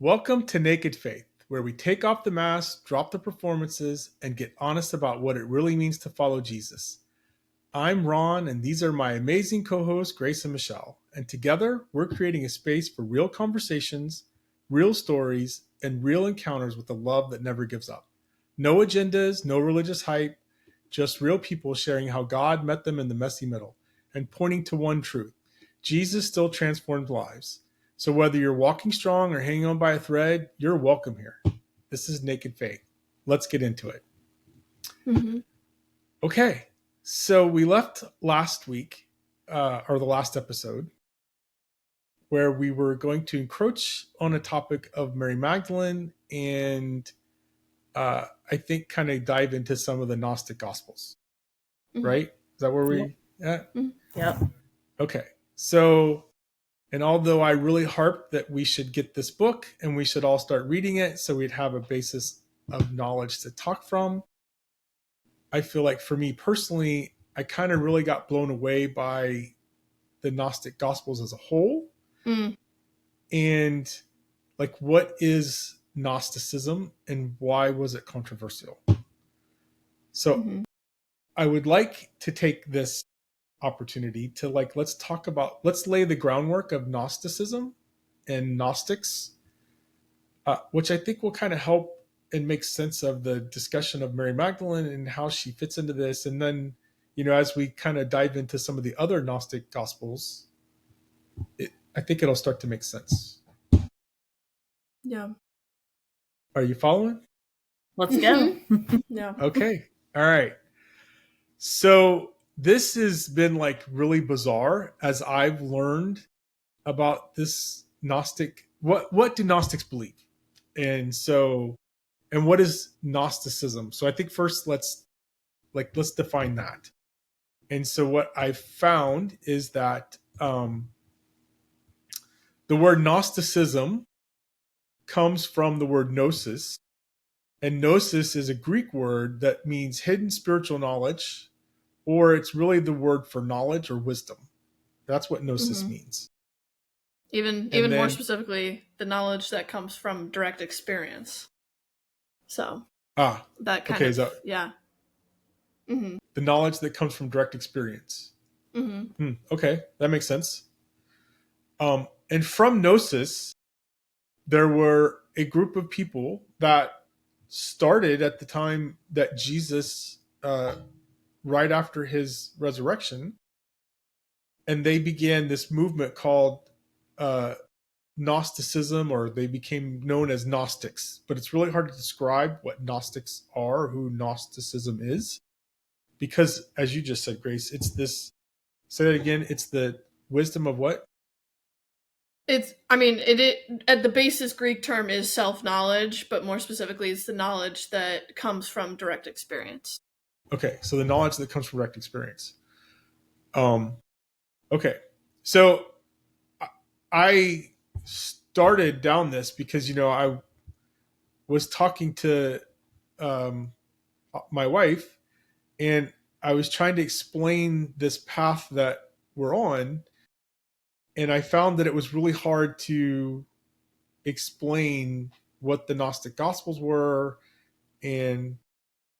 Welcome to Naked Faith, where we take off the mask, drop the performances, and get honest about what it really means to follow Jesus. I'm Ron, and these are my amazing co hosts, Grace and Michelle. And together, we're creating a space for real conversations, real stories, and real encounters with a love that never gives up. No agendas, no religious hype, just real people sharing how God met them in the messy middle and pointing to one truth: Jesus still transformed lives. So whether you're walking strong or hanging on by a thread, you're welcome here. This is Naked Faith. Let's get into it. Mm-hmm. Okay, so we left last week, or the last episode, where we were going to encroach on a topic of Mary Magdalene and I think kind of dive into some of the Gnostic Gospels, right? Is that where we at? Yep. Okay, so... And although I really harped that we should get this book and we should all start reading it so we'd have a basis of knowledge to talk from, I feel like for me personally, I kind of really got blown away by the Gnostic Gospels as a whole. And like, what is Gnosticism and why was it controversial? So I would like to take this opportunity to let's lay the groundwork of Gnosticism and Gnostics, which I think will kind of help and make sense of the discussion of Mary Magdalene and how she fits into this. And then, as we kind of dive into some of the other Gnostic Gospels, I think it'll start to make sense. Yeah. Are you following? Let's go. Yeah. Okay. All right. So this has been like really bizarre as I've learned about this Gnostic. What do Gnostics believe? And what is Gnosticism? So I think first let's define that. And so what I found is that the word Gnosticism comes from the word gnosis, and gnosis is a Greek word that means hidden spiritual knowledge, or it's really the word for knowledge or wisdom. That's what gnosis means. Even more specifically, the knowledge that comes from direct experience. So that kind of yeah. Mm-hmm. The knowledge that comes from direct experience. Mm-hmm. Okay, that makes sense. And from gnosis, there were a group of people that started at the time that Jesus, right after his resurrection, and they began this movement called Gnosticism, or they became known as Gnostics. But it's really hard to describe what Gnostics are, who Gnosticism is, because as you just said, Grace, it's this, say that again, it's the wisdom of what? It at the basis Greek term is self-knowledge, but more specifically it's the knowledge that comes from direct experience. Okay, so the knowledge that comes from direct experience. Okay, so I started down this because, I was talking to my wife, and I was trying to explain this path that we're on, and I found that it was really hard to explain what the Gnostic Gospels were and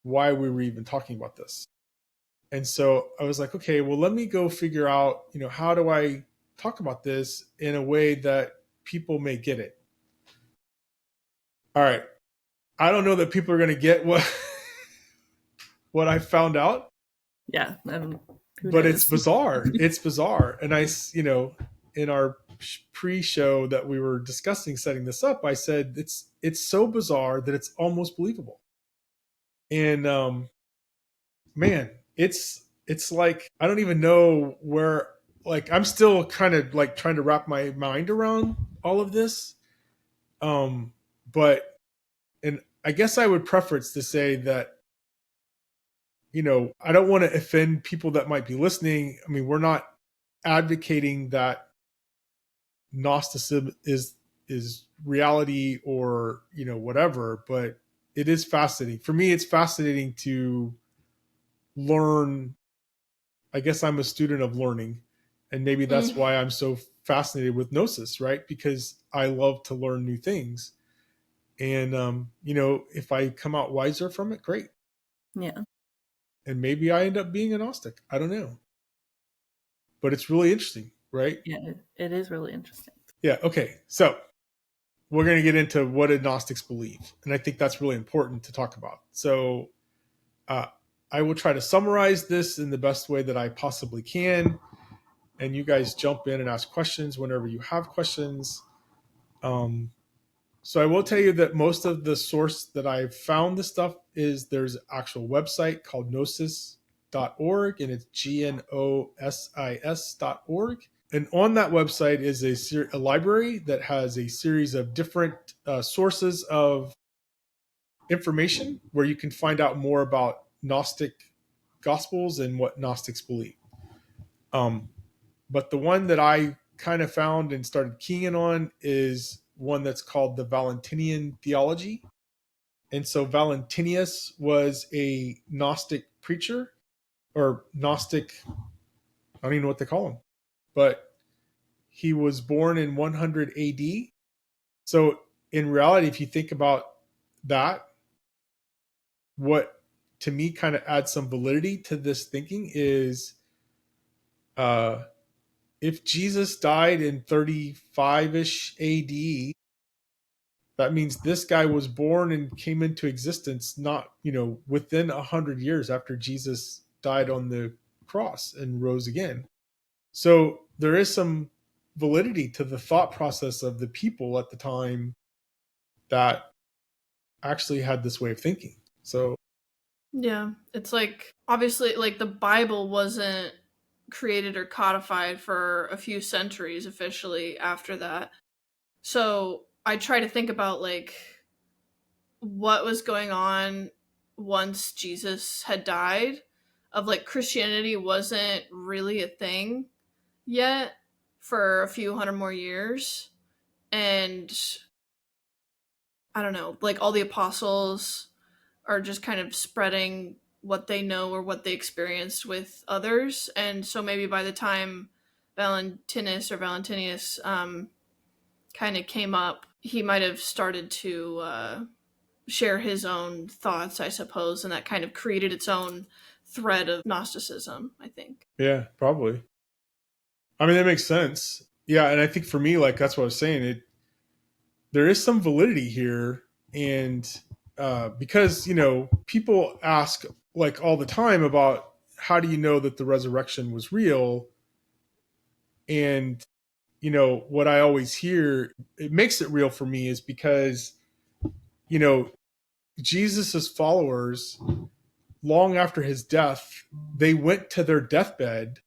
why we were even talking about this. And so I was like, okay, well, let me go figure out, how do I talk about this in a way that people may get it. All right. I don't know that people are going to get what I found out. Yeah. But it's bizarre. It's bizarre. And I, in our pre-show that we were discussing setting this up, I said, it's so bizarre that it's almost believable. And, man, it's like, I don't even know where, like, I'm still kind of like trying to wrap my mind around all of this. But, and I guess I would preference to say that, I don't want to offend people that might be listening. I mean, we're not advocating that Gnosticism is reality or, whatever, but it is fascinating. For me, it's fascinating to learn. I guess I'm a student of learning, and maybe that's why I'm so fascinated with Gnosis, right? Because I love to learn new things. And, if I come out wiser from it, great. Yeah. And maybe I end up being a Gnostic. I don't know. But it's really interesting, right? Yeah, it is really interesting. Yeah. Okay. So we're going to get into what agnostics believe. And I think that's really important to talk about. So uh, I will try to summarize this in the best way that I possibly can. And you guys jump in and ask questions whenever you have questions. So I will tell you that most of the source that I've found this stuff is there's an actual website called gnosis.org, and it's gnosis.org. And on that website is a library that has a series of different sources of information where you can find out more about Gnostic Gospels and what Gnostics believe. But the one that I kind of found and started keying in on is one that's called the Valentinian theology. And so Valentinius was a Gnostic preacher or Gnostic, I don't even know what they call him, but he was born in 100 AD. So in reality, if you think about that, what to me kind of adds some validity to this thinking is uh, if Jesus died in 35-ish AD, that means this guy was born and came into existence not, within 100 years after Jesus died on the cross and rose again. So there is some validity to the thought process of the people at the time that actually had this way of thinking. So Yeah, it's like obviously like the Bible wasn't created or codified for a few centuries officially after that. So I try to think about like what was going on once Jesus had died, of like Christianity wasn't really a thing yet for a few hundred more years. And I don't know, like all the apostles are just kind of spreading what they know or what they experienced with others. And so maybe by the time Valentinus or Valentinius kind of came up, he might have started to share his own thoughts, I suppose, and that kind of created its own thread of Gnosticism, I think. yeah, probably. I mean, that makes sense. Yeah, and I think for me, like that's what I was saying. There is some validity here, and because people ask like all the time about how do you know that the resurrection was real, and what I always hear it makes it real for me is because you know Jesus's followers long after his death they went to their deathbed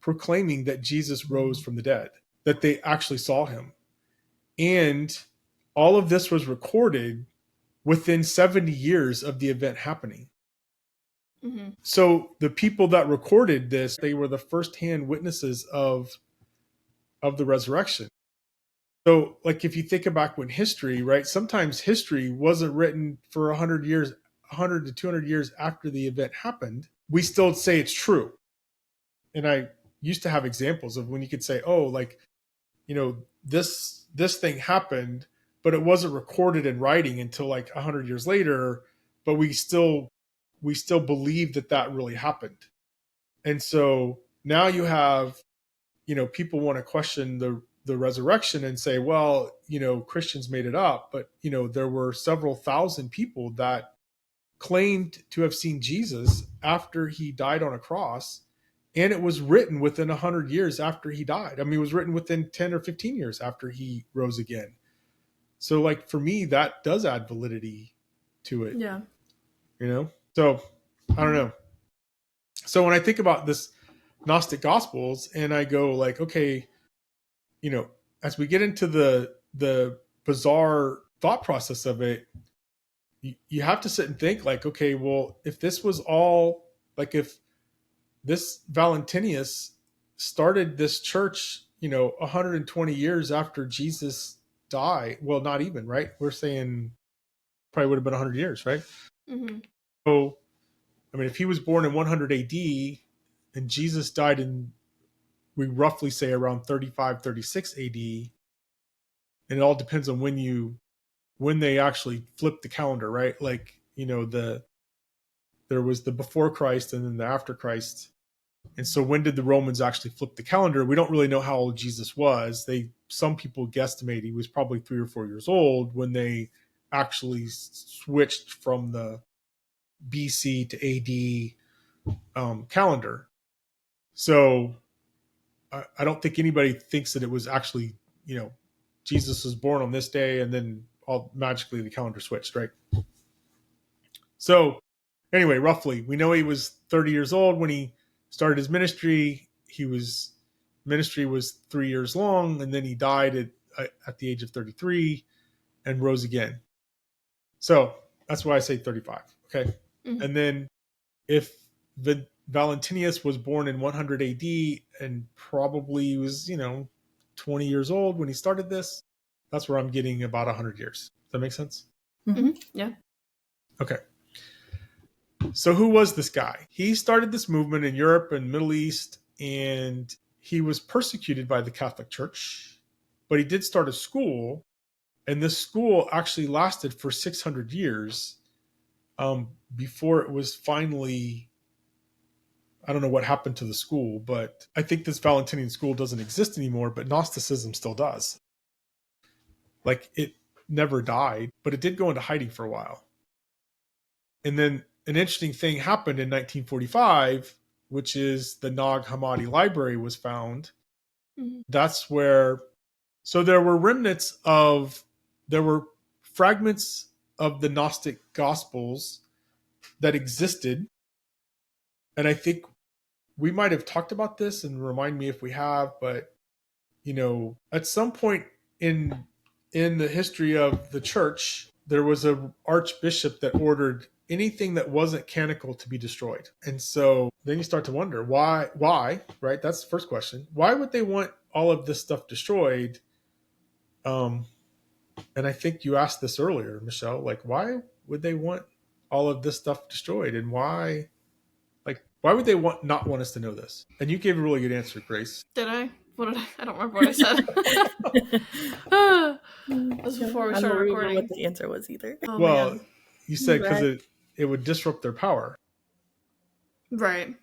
proclaiming that Jesus rose from the dead, that they actually saw him. And all of this was recorded within 70 years of the event happening. Mm-hmm. So the people that recorded this, they were the firsthand witnesses of the resurrection. So like if you think about when history, right? Sometimes history wasn't written for 100 years, 100 to 200 years after the event happened. We still say it's true. And I used to have examples of when you could say, "Oh, like this thing happened, but it wasn't recorded in writing until like 100 years later, but we still believe that that really happened." And so now you have people want to question the resurrection and say, well, Christians made it up, but there were several thousand people that claimed to have seen Jesus after he died on a cross, and it was written within 100 years after he died. I mean, it was written within 10 or 15 years after he rose again. So like for me that does add validity to it. Yeah. So I don't know. So when I think about this Gnostic Gospels and I go like, okay, as we get into the bizarre thought process of it, you have to sit and think like, okay, well, if this was all like if this Valentinius started this church, 120 years after Jesus died. Well, not even, right? We're saying probably would have been 100 years, right? Mm-hmm. So, I mean, if he was born in 100 AD and Jesus died in we roughly say around 35, 36 AD. And it all depends on when they actually flipped the calendar, right? Like, there was the before Christ and then the after Christ. And so when did the Romans actually flip the calendar? We don't really know how old Jesus was. Some people guesstimate he was probably 3 or 4 years old when they actually switched from the BC to AD calendar. So I don't think anybody thinks that it was actually, Jesus was born on this day and then all magically the calendar switched, right? So anyway, roughly, we know he was 30 years old when he started his ministry. Ministry was 3 years long, and then he died at the age of 33 and rose again. So that's why I say 35. Okay. Mm-hmm. And then if Valentinius was born in 100 AD and probably was, 20 years old when he started this, that's where I'm getting about 100 years. Does that make sense? Mm-hmm. Yeah. Okay. So who was this guy? He started this movement in Europe and Middle East, and he was persecuted by the Catholic Church, but he did start a school, and this school actually lasted for 600 years before it was finally, I don't know what happened to the school, but I think this Valentinian school doesn't exist anymore, but Gnosticism still does. Like, it never died, but it did go into hiding for a while. And then an interesting thing happened in 1945, which is the Nag Hammadi Library was found. Mm-hmm. That's where, so there were fragments of the Gnostic Gospels that existed. And I think we might have talked about this, and remind me if we have, but, at some point in the history of the church, there was an archbishop that ordered anything that wasn't canonical to be destroyed. And so then you start to wonder why, right? That's the first question. Why would they want all of this stuff destroyed? And I think you asked this earlier, Michelle, like, why would they want all of this stuff destroyed? And why would they not want us to know this? And you gave a really good answer, Grace. Did I? What did I don't remember what I said. That was before we started recording. I don't remember what the answer was either. Oh, well, man. You said because it would disrupt their power. Right.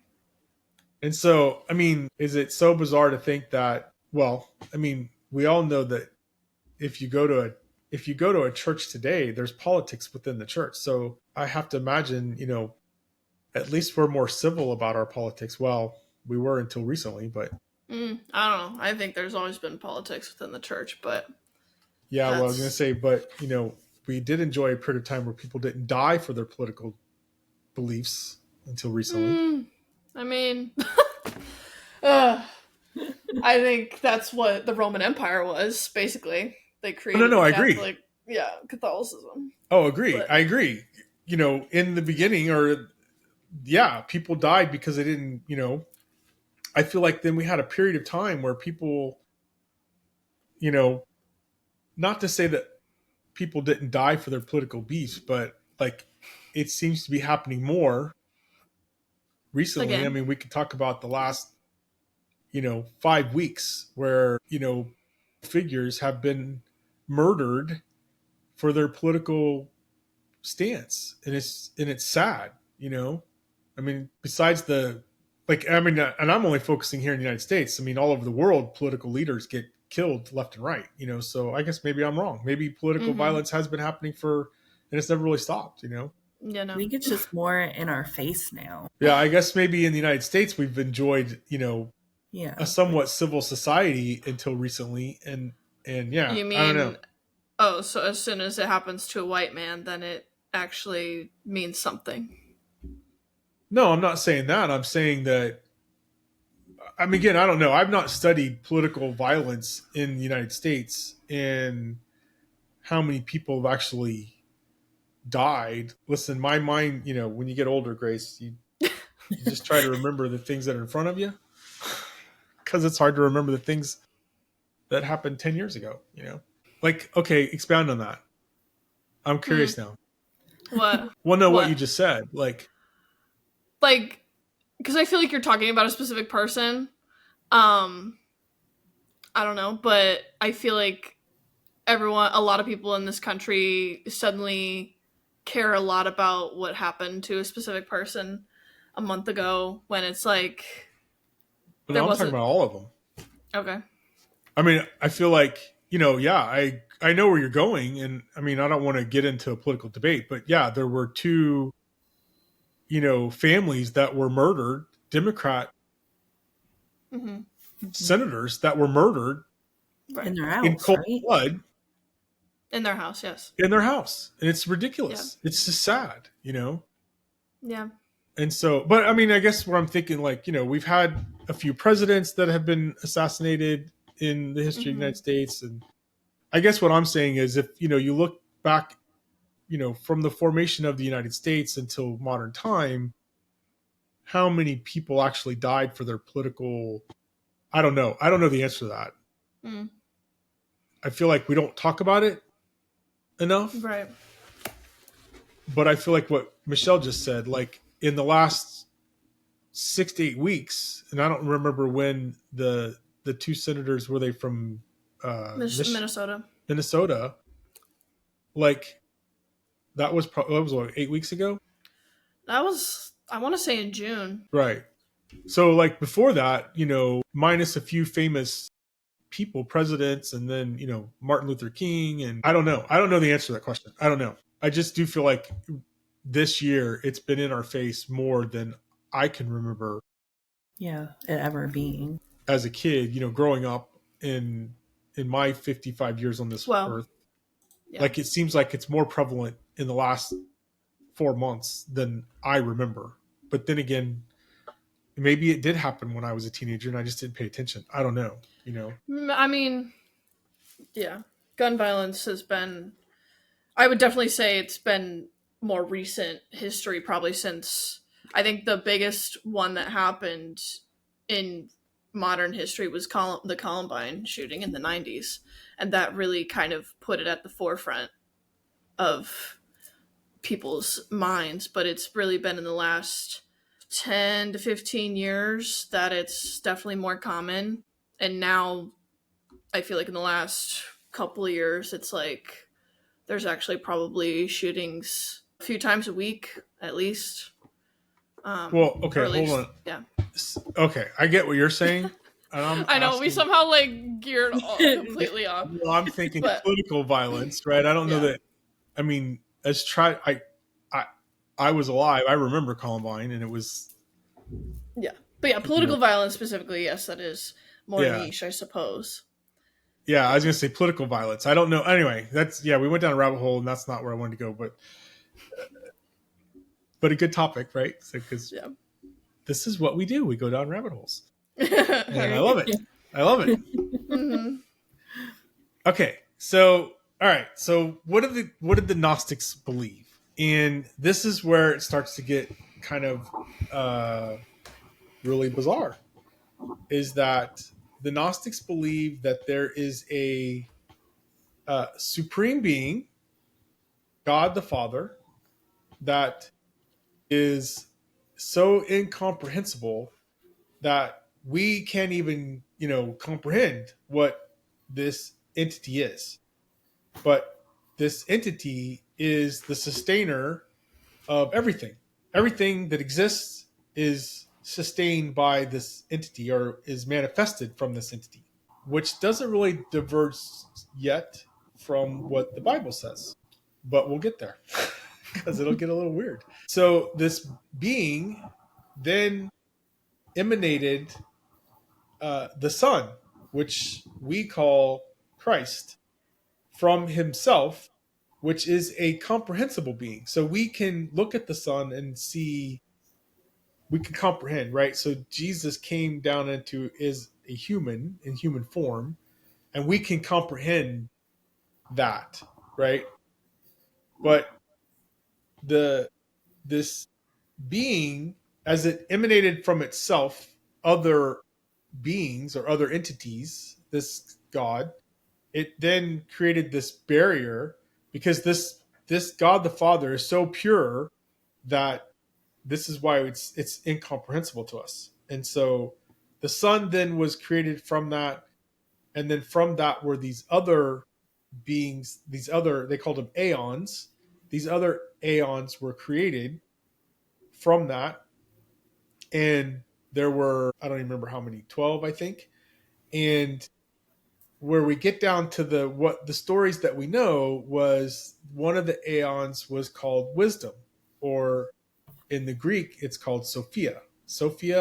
And so, I mean, is it so bizarre to think that, well, I mean, we all know that if you go to a church today, there's politics within the church. So I have to imagine, at least we're more civil about our politics. Well, we were until recently, but I don't know. I think there's always been politics within the church, but yeah, well, I was going to say, but we did enjoy a period of time where people didn't die for their political beliefs until recently. I mean, I think that's what the Roman Empire was, basically. They created I agree. Catholicism. Oh, agree. But I agree. In the beginning, people died because they didn't, I feel like then we had a period of time where people, not to say that people didn't die for their political beliefs, but like it seems to be happening more recently. Again. I mean, we could talk about the last, 5 weeks where, figures have been murdered for their political stance. And it's sad, I mean, besides and I'm only focusing here in the United States. I mean, all over the world, political leaders get killed left and right, so I guess maybe I'm wrong. Maybe political violence has been happening and it's never really stopped, Yeah, no. I think it's just more in our face now. Yeah, I guess maybe in the United States we've enjoyed, a somewhat civil society until recently, and yeah, you mean, I don't know. Oh, so as soon as it happens to a white man, then it actually means something. No, I'm not saying that. I'm saying that, I mean, again, I don't know. I've not studied political violence in the United States and how many people have actually died. Listen, my mind, when you get older, Grace, you just try to remember the things that are in front of you, because it's hard to remember the things that happened 10 years ago, Like, okay, expound on that. I'm curious now. What? Well, no, what you just said. Like, because I feel like you're talking about a specific person. Um, I don't know, but I feel like a lot of people in this country suddenly care a lot about what happened to a specific person a month ago when it's like But there I'm talking wasn't. about all of them. Okay. I mean, I feel like, yeah, I know where you're going, and I mean, I don't want to get into a political debate, but yeah, there were two, families that were murdered, Democrat Mm-hmm. senators that were murdered In Right. their in house, cold right? blood In their house, yes. in their house, and it's Yeah. ridiculous. It's just sad. Yeah. And so, but I mean, I guess what I'm thinking, like, we've had a few presidents that have been assassinated in the history of the Mm-hmm. United States, and I guess what I'm saying is, if you look back, from the formation of the United States until modern time, how many people actually died for their political? I don't know. I don't know the answer to that. Mm. I feel like we don't talk about it enough, Right. but I feel like what Michelle just said, like in the last 6 to 8 weeks, and I don't remember when the two senators were they from Minnesota. Minnesota, like that was what, 8 weeks ago, That was, I want to say, in June. right? So like before that, minus a few famous people, presidents, and then Martin Luther King, and I don't know the answer to that question. I don't know. I just do feel like this year it's been in our face more than I can remember Yeah, it ever being. as a kid, growing up in my 55 years on this Well, earth. yeah. Like it seems like it's more prevalent in the last 4 months than I remember. But then again, maybe it did happen when I was a teenager and I just didn't pay attention. I don't know. I mean, yeah. Gun violence has been, I would definitely say it's been more recent history, probably since, I think the biggest one that happened in modern history was the Columbine shooting in the 90s. And that really kind of put it at the forefront of people's minds. But it's really been in the last 10 to 15 years that it's definitely more common. And now I feel like in the last couple of years, it's like there's actually probably shootings a few times a week at least. Well, Or okay, at hold least, on. yeah. Okay, I get what you're saying. And I'm I know we asking, somehow like geared completely off, I'm thinking but political violence, right? I don't know yeah, that. I mean, I I was alive. I remember Columbine, and it was yeah, but yeah, you political know, violence specifically, yes, that is more yeah. niche, I suppose. Yeah, I was gonna say political violence. I don't know. Anyway, that's yeah. We went down a rabbit hole, and that's not where I wanted to go. But a good topic, right? Because Yeah. this is what we do. We go down rabbit holes, and I Right. love it. I love it. Mm-hmm. Okay, so all right. So what did the Gnostics believe? And this is where it starts to get kind of really bizarre. Is that the Gnostics believe that there is a supreme being, God the Father, that is so incomprehensible that we can't even, comprehend what this entity is. But this entity is the sustainer of everything. Everything that exists is sustained by this entity or is manifested from this entity, which doesn't really diverge yet from what the Bible says. But we'll get there because it'll get a little weird. So, this being then emanated the Son, which we call Christ, from himself, which is a comprehensible being. So we can look at the Son and see, we can comprehend, right? So Jesus came down into is a human in human form, and we can comprehend that, right? But the this being, as it emanated from itself, other beings or other entities, this God, it then created this barrier because this God the Father is so pure that this is why it's incomprehensible to us. And so the sun then was created from that, and then from that were these other beings, these other, they called them aeons. These other aeons were created from that, and there were, I don't even remember how many, 12 I think. And where we get down to the what the stories that we know was one of the aeons was called wisdom, or in the Greek it's called Sophia,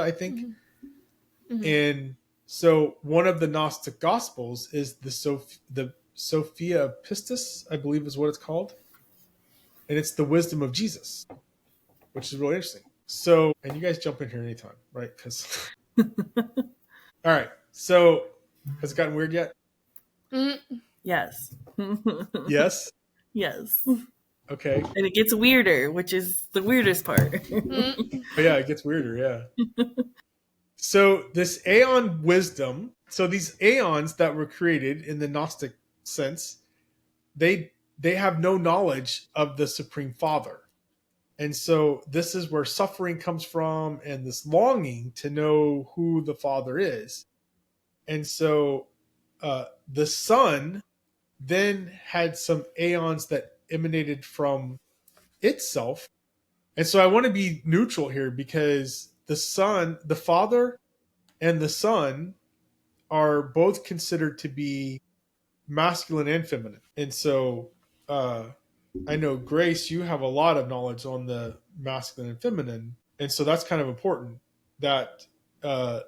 I think. Mm-hmm. Mm-hmm. And so one of the Gnostic Gospels is the Sophia Pistis, I believe is what it's called, and it's the wisdom of Jesus, which is really interesting. So, and you guys jump in here anytime, right? Because all right, so has it gotten weird yet? Mm-hmm. Yes. Yes. Yes. Okay. And it gets weirder, which is the weirdest part. Mm-hmm. Oh, yeah, it gets weirder. Yeah. So this aeon wisdom, so these aeons that were created in the Gnostic sense, they have no knowledge of the Supreme Father. And so this is where suffering comes from, and this longing to know who the Father is. And so the Son then had some aeons that emanated from itself. And so I want to be neutral here, because the Son, the Father and the Son are both considered to be masculine and feminine. And so uh, I know, Grace, you have a lot of knowledge on the masculine and feminine. And so that's kind of important that uh,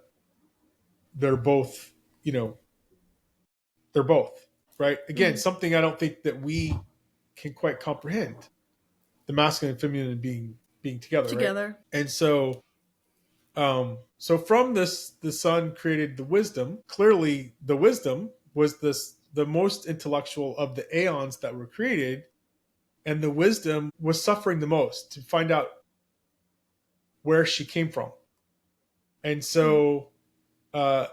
they're both, you know, they're both, right? Again, Mm-hmm. something I don't think that we can quite comprehend, the masculine and feminine being together, right? Together. And so so from this, the Son created the wisdom. Clearly the wisdom was this the most intellectual of the aeons that were created, and the wisdom was suffering the most to find out where she came from. And Mm-hmm. so uh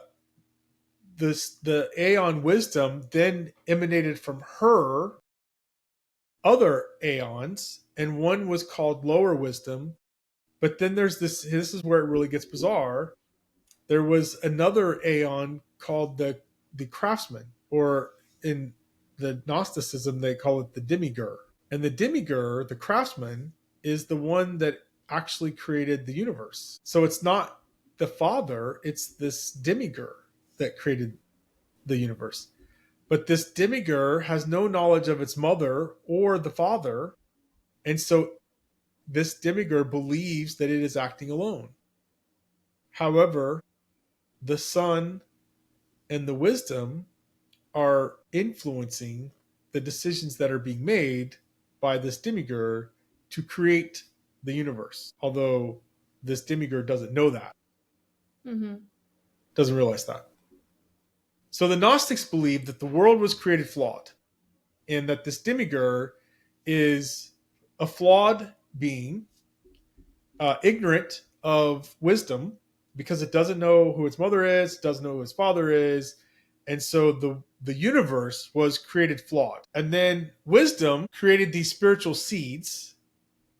the aeon wisdom then emanated from her other aeons, and one was called lower wisdom. But then there's this is where it really gets bizarre. There was another aeon called the craftsman, or in the Gnosticism they call it the demigur. And the demigur, the craftsman, is the one that actually created the universe. So it's not the Father, it's this demigur that created the universe. But this demigur has no knowledge of its mother or the Father, and so this demigur believes that it is acting alone. However, the Son and the wisdom are influencing the decisions that are being made by this demigur to create the universe. Although this demigur doesn't know that, Mm-hmm. doesn't realize that. So the Gnostics believe that the world was created flawed, and that this demigur is a flawed being, ignorant of wisdom, because it doesn't know who its mother is, doesn't know who its father is, and so the universe was created flawed. And then wisdom created these spiritual seeds,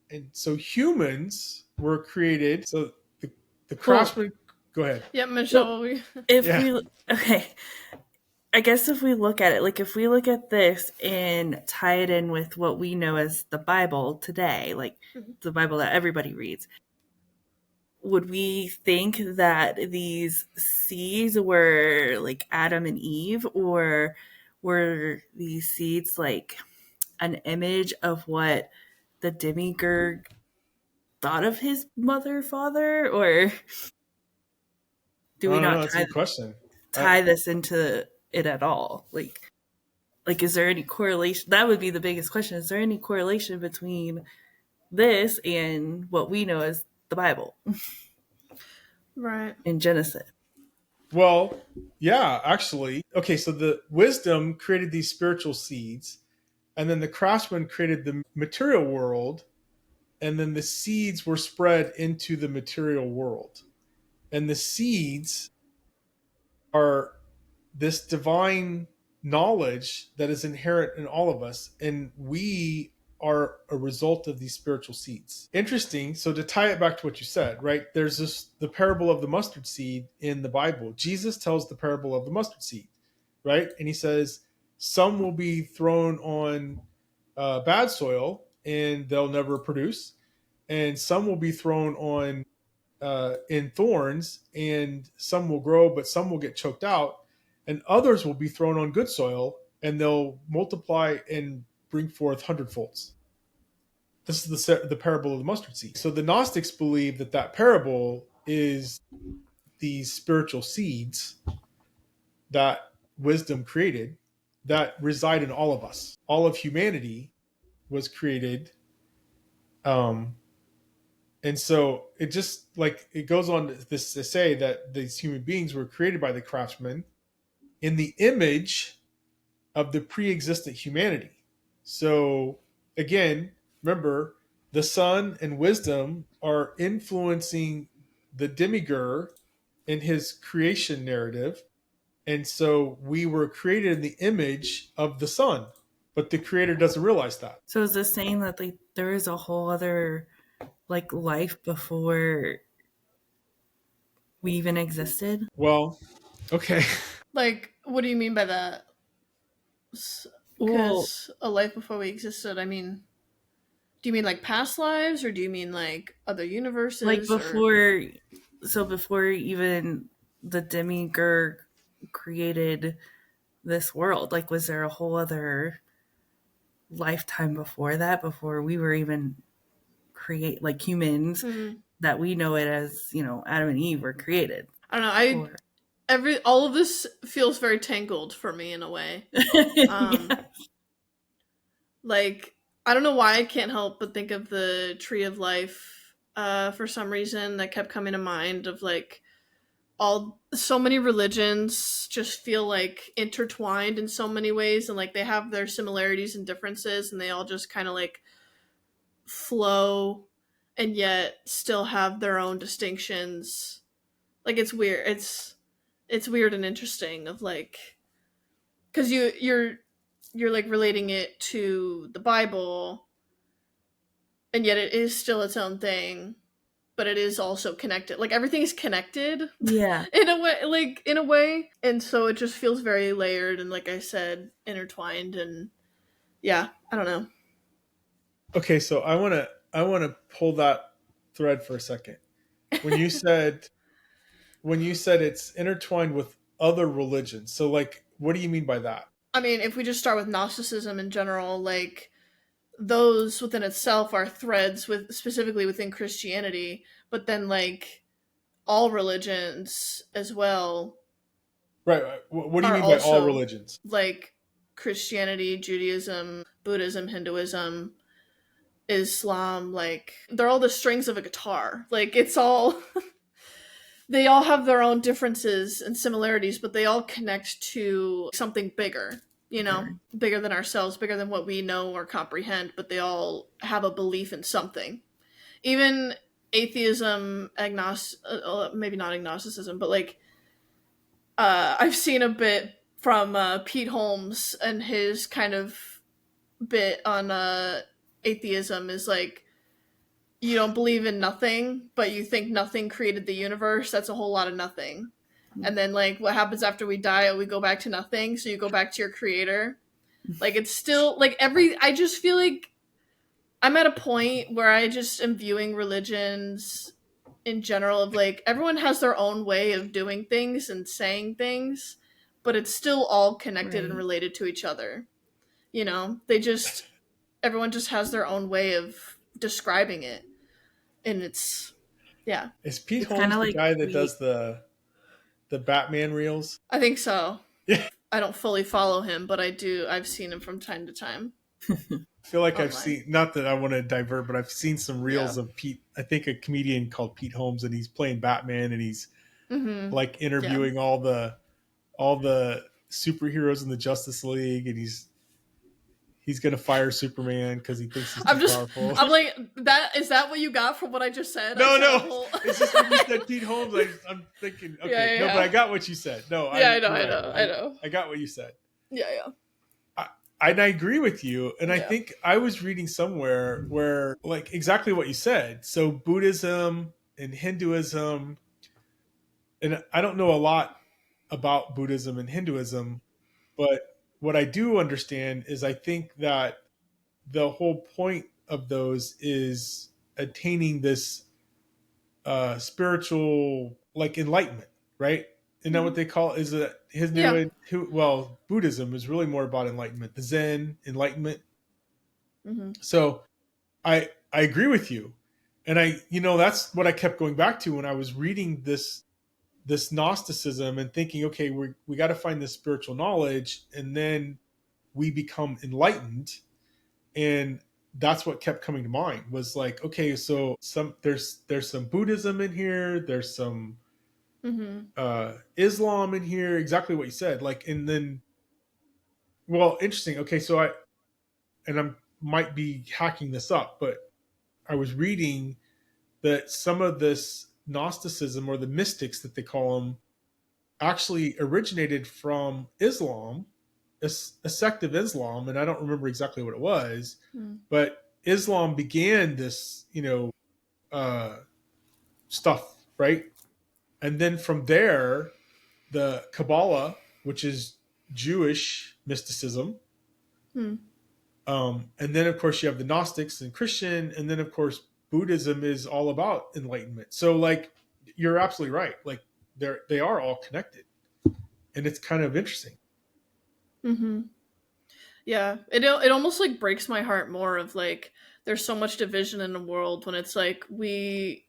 and so humans were created. So the Well, craftsman. Go ahead. Yeah, so Michelle. if Yeah. we, okay, I guess if we look at it, like if we look at this and tie it in with what we know as the Bible today, like Mhm. the Bible that everybody reads, would we think that these seeds were like Adam and Eve, or were these seeds like an image of what the demigurg thought of his mother, father, or do I we don't know. not That's a good question. tie this into it at all? Like, is there any correlation? That would be the biggest question. Is there any correlation between this and what we know as the Bible Right. in Genesis? Well, yeah, actually. Okay, so the wisdom created these spiritual seeds, and then the craftsman created the material world, and then the seeds were spread into the material world. And the seeds are this divine knowledge that is inherent in all of us, and we are a result of these spiritual seeds. Interesting. So to tie it back to what you said, right? There's the parable of the mustard seed in the Bible. Jesus tells the parable of the mustard seed, right? And he says some will be thrown on bad soil and they'll never produce, and some will be thrown on in thorns, and some will grow, but some will get choked out, and others will be thrown on good soil, and they'll multiply and bring forth hundredfolds. This is the parable of the mustard seed. So the Gnostics believe that parable is these spiritual seeds that wisdom created that reside in all of us. All of humanity was created. And so it just like it goes on to say that these human beings were created by the craftsman in the image of the pre-existent humanity. So again, remember, the sun and wisdom are influencing the demiurge in his creation narrative. And so we were created in the image of the sun, but the creator doesn't realize that. So is this saying that like there is a whole other like life before we even existed? Well, okay. Like, what do you mean by that? Well, Because a life before we existed, I mean, do you mean like past lives, or do you mean like other universes? like or... before even the demiurge created this world, like was there a whole other lifetime before that, before we were even create like humans that we know it as, you know, Adam and Eve were created? I don't know. All of this feels very tangled for me in a way. Yeah. Like, I don't know why I can't help but think of the tree of life for some reason. That kept coming to mind of like so many religions just feel like intertwined in so many ways, and like they have their similarities and differences, and they all just kind of like flow and yet still have their own distinctions. Like it's weird. It's weird and interesting of like, because you're like relating it to the Bible, and yet it is still its own thing, but it is also connected. Like everything is connected. Yeah. in a way. And so it just feels very layered and, like I said, intertwined. And yeah, I don't know. Okay, so I want to pull that thread for a second. When you said it's intertwined with other religions, so like what do you mean by that? I mean, if we just start with Gnosticism in general, like those within itself are threads specifically within Christianity, but then like all religions as well. Right. What do you mean by all religions? Like Christianity, Judaism, Buddhism, Hinduism, Islam, like they're all the strings of a guitar. Like it's all they all have their own differences and similarities, but they all connect to something bigger, you know, bigger than ourselves, bigger than what we know or comprehend, but they all have a belief in something. Even atheism, maybe not agnosticism, but like I've seen a bit from Pete Holmes, and his kind of bit on atheism is like, you don't believe in nothing, but you think nothing created the universe. That's a whole lot of nothing. And then like what happens after we die? We go back to nothing. So you go back to your creator. Like it's still like I just feel like I'm at a point where I just am viewing religions in general of like everyone has their own way of doing things and saying things, but it's still all connected and related to each other. You know, everyone just has their own way of describing it. And it's, yeah. Is Pete Holmes the guy that does the Batman reels? I think so. Yeah. I don't fully follow him, but I've seen him from time to time. I feel like I've seen, not that I want to divert, but I've seen some reels of Pete, I think a comedian called Pete Holmes, and he's playing Batman, and he's like interviewing all the superheroes in the Justice League, and he's going to fire Superman because he thinks he's too powerful. I'm like, is that what you got from what I just said? No. It's just when you said Pete Holmes, I'm thinking, okay, but I got what you said. No, I know. I got what you said. Yeah. I agree with you. And I Yeah. think I was reading somewhere where, like, exactly what you said. So, Buddhism and Hinduism, and I don't know a lot about Buddhism and Hinduism, but what I do understand is I think that the whole point of those is attaining this spiritual, like, enlightenment, right? Isn't that what Mhm. they call it? Is it Yeah. Hindu? Well, Buddhism is really more about enlightenment, the Zen enlightenment. Mhm. So I agree with you, and that's what I kept going back to when I was reading this Gnosticism and thinking, okay, we got to find this spiritual knowledge, and then we become enlightened, and that's what kept coming to mind was like, okay, so there's some Buddhism in here, there's some Mhm. Islam in here, exactly what you said, like, and then, well, interesting. Okay, so I'm might be hacking this up, but I was reading that some of this Gnosticism, or the mystics that they call them, actually originated from Islam, a sect of Islam, and I don't remember exactly what it was, Mhm. but Islam began this, uh, stuff, right? And then from there, the Kabbalah, which is Jewish mysticism, Mhm. and then of course you have the Gnostics and Christian, and then of course Buddhism is all about enlightenment. So, like, you're absolutely right. Like, they are all connected, and it's kind of interesting. Mhm. Yeah. It almost like breaks my heart more of like there's so much division in the world when it's like we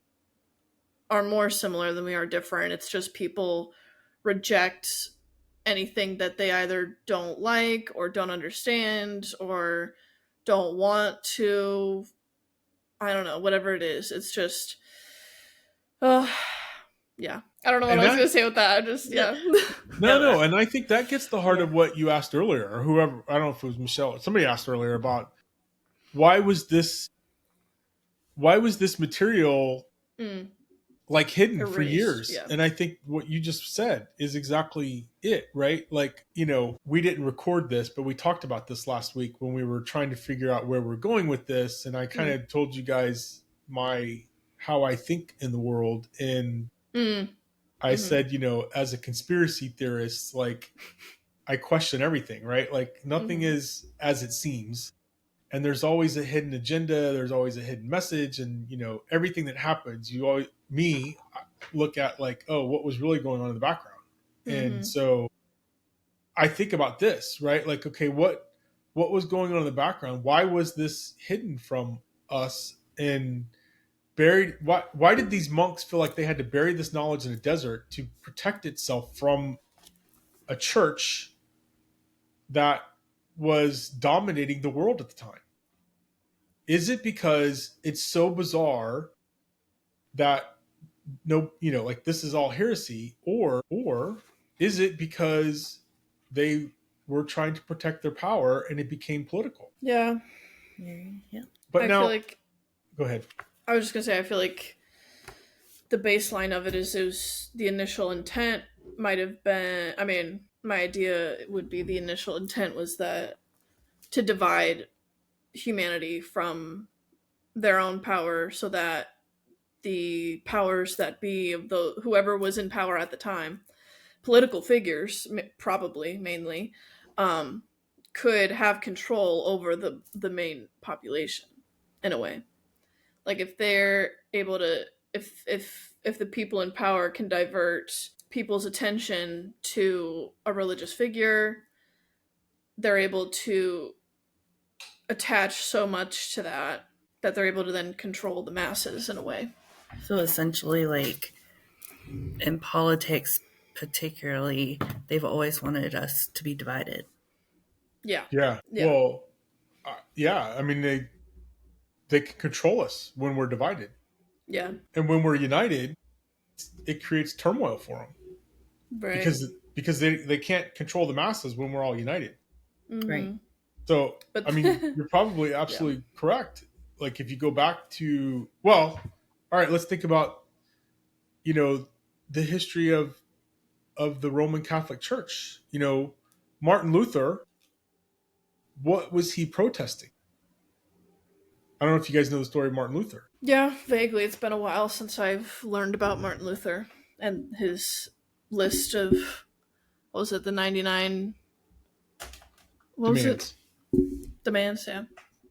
are more similar than we are different. It's just people reject anything that they either don't like or don't understand or don't want to. I don't know, whatever it is. It's just, uh, yeah. I don't know what And I was that gonna say with that. I just, Yeah. yeah. No, No, no, and I think that gets the heart yeah. of what you asked earlier, or whoever, I don't know if it was Michelle, somebody asked earlier about why was this why was this material, Mm, like, hidden for erased. years. Yeah. And I think what you just said is exactly it, right? Like, we didn't record this, but we talked about this last week when we were trying to figure out where we're going with this. And I kind Mm, of told you guys how I think in the world. And mm, I mm-hmm, said, as a conspiracy theorist, like, I question everything, right? Like, nothing mm-hmm, is as it seems. And there's always a hidden agenda, there's always a hidden message, and everything that happens, you always me look at, like, oh, what was really going on in the background. And mm-hmm. so I think about this, right? Like, okay, what was going on in the background? Why was this hidden from us and buried? Why did these monks feel like they had to bury this knowledge in a desert to protect itself from a church that was dominating the world at the time? Is it because it's so bizarre that, no, like, this is all heresy, or is it because they were trying to protect their power and it became political? Yeah. Yeah. But I feel now, like, go ahead. I was just gonna say, I feel like the baseline of it is the initial intent might have been, I mean, my idea would be the initial intent was that to divide humanity from their own power so that the powers that be of the whoever was in power at the time, political figures probably mainly, um, could have control over the main population in a way. Like if they're able to, if the people in power can divert people's attention to a religious figure, they're able to attach so much to that that they're able to then control the masses in a way. So essentially, like in politics, particularly, they've always wanted us to be divided. Yeah. Yeah. Yeah. Well, yeah. I mean, they can control us when we're divided, Yeah. and when we're united, it creates turmoil for them, Right. because they can't control the masses when we're all united. Right. Mm-hmm. So, But I mean, you're probably yeah. absolutely correct. Like, if you go back to, well, all right, let's think about, you know, the history of the Roman Catholic Church. Martin Luther what was he protesting? I don't know if you guys know the story of Martin Luther. Yeah, vaguely. It's been a while since I've learned about Martin Luther and his list of, what was it, the 99, what was it? Demands. Demands, yeah.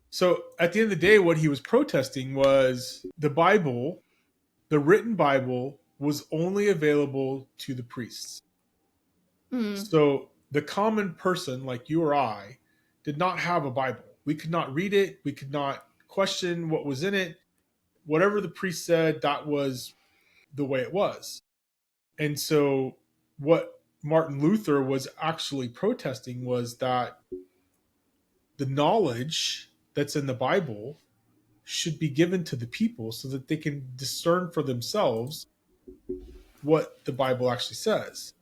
So at the end of the day, what he was protesting was the Bible, the written Bible, was only available to the priests. Mm. So the common person, like you or I, did not have a Bible. We could not read it. We could not question what was in it. Whatever the priest said, that was the way it was. And so what Martin Luther was actually protesting was that the knowledge that's in the Bible should be given to the people so that they can discern for themselves what the Bible actually says.